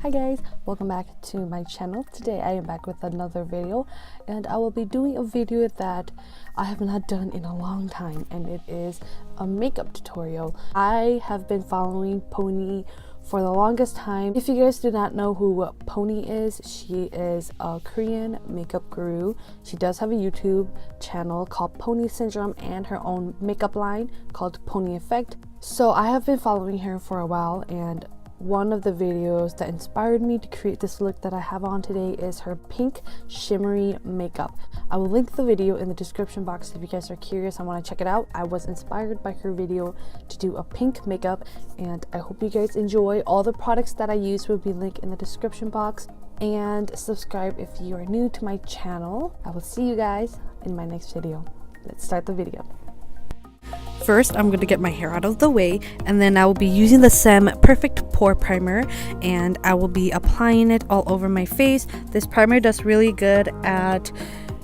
Hi guys, welcome back to my channel. Today I am back with another video, and I will be doing a video that I have not done in a long time, and it is a makeup tutorial. I have been following Pony for the longest time. If you guys do not know who Pony is, she is a Korean makeup guru. She does have a YouTube channel called Pony Syndrome and her own makeup line called Pony Effect. So I have been following her for a while, and one of the videos that inspired me to create this look that I have on today is her pink shimmery makeup. I will link the video in the description box if you guys are curious and want to check it out. I was inspired by her video to do a pink makeup, and I hope you guys enjoy. All the products that I use will be linked in the description box, and subscribe if you are new to my channel. I will see you guys in my next video. Let's start the video. First, I'm going to get my hair out of the way, and then I will be using the Saem Perfect Pore Primer, and I will be applying it all over my face. This primer does really good at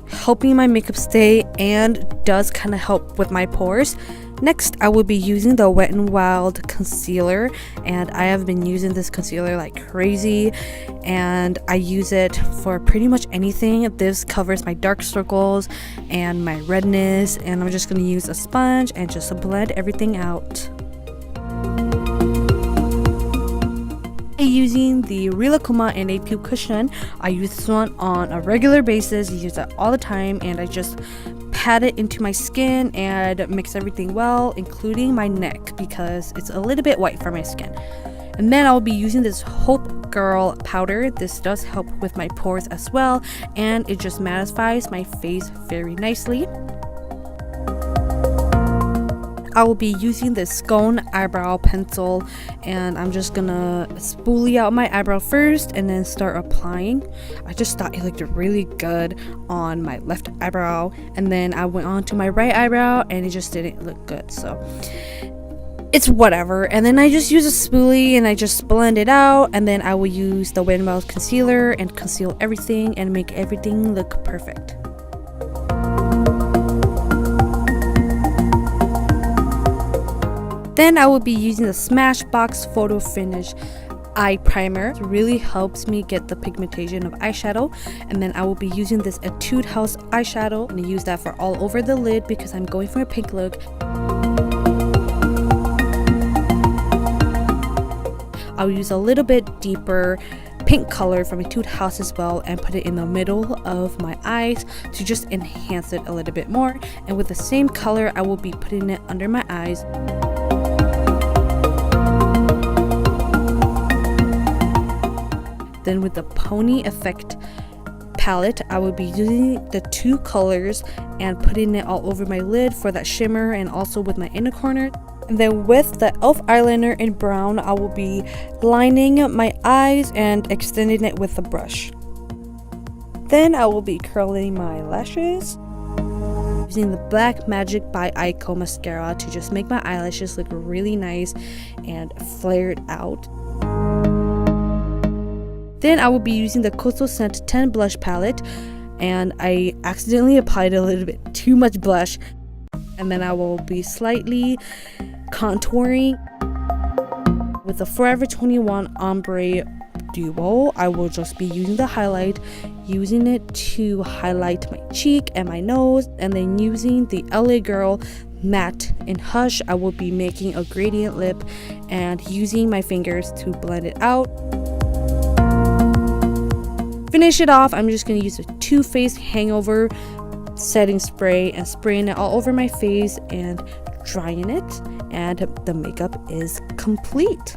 helping my makeup stay and does kind of help with my pores. Next, I will be using the Wet n Wild concealer, and I have been using this concealer like crazy, and I use it for pretty much anything. This covers my dark circles and my redness, and I'm just going to use a sponge and just blend everything out. Using the Rilakkuma and Apieu cushion, I use this one on a regular basis. I use it all the time, and I just pat it into my skin and mix everything well, including my neck because it's a little bit white for my skin. And then I'll be using this Hope Girl powder. This does help with my pores as well, and it just mattifies my face very nicely. I will be using this Skone eyebrow pencil, and I'm just gonna spoolie out my eyebrow first and then start applying. I just thought it looked really good on my left eyebrow, and then I went on to my right eyebrow and it just didn't look good, so it's whatever. And then I just use a spoolie and I just blend it out, and then I will use the Wet n Wild concealer and conceal everything and make everything look perfect. Then I will be using the Smashbox Photo Finish eye primer. It really helps me get the pigmentation of eyeshadow. And then I will be using this Etude House eyeshadow, and I use that for all over the lid because I'm going for a pink look. I'll use a little bit deeper pink color from Etude House as well and put it in the middle of my eyes to just enhance it a little bit more. And with the same color, I will be putting it under my eyes. Then with the Pony Effect palette, I will be using the two colors and putting it all over my lid for that shimmer, and also with my inner corner. And then with the e.l.f. eyeliner in brown, I will be lining my eyes and extending it with a brush. Then I will be curling my lashes using the Black Magic by Eyeko mascara to just make my eyelashes look really nice and flared out. Then I will be using the Coastal Scent 10 blush palette, and I accidentally applied a little bit too much blush, and then I will be slightly contouring with the Forever 21 Ombre Duo. I will just be using the highlight, using it to highlight my cheek and my nose, and then using the LA Girl Matte in Hush, I will be making a gradient lip and using my fingers to blend it out. Finish it off, I'm just going to use a Too Faced Hangover setting spray and spraying it all over my face and drying it, and the makeup is complete.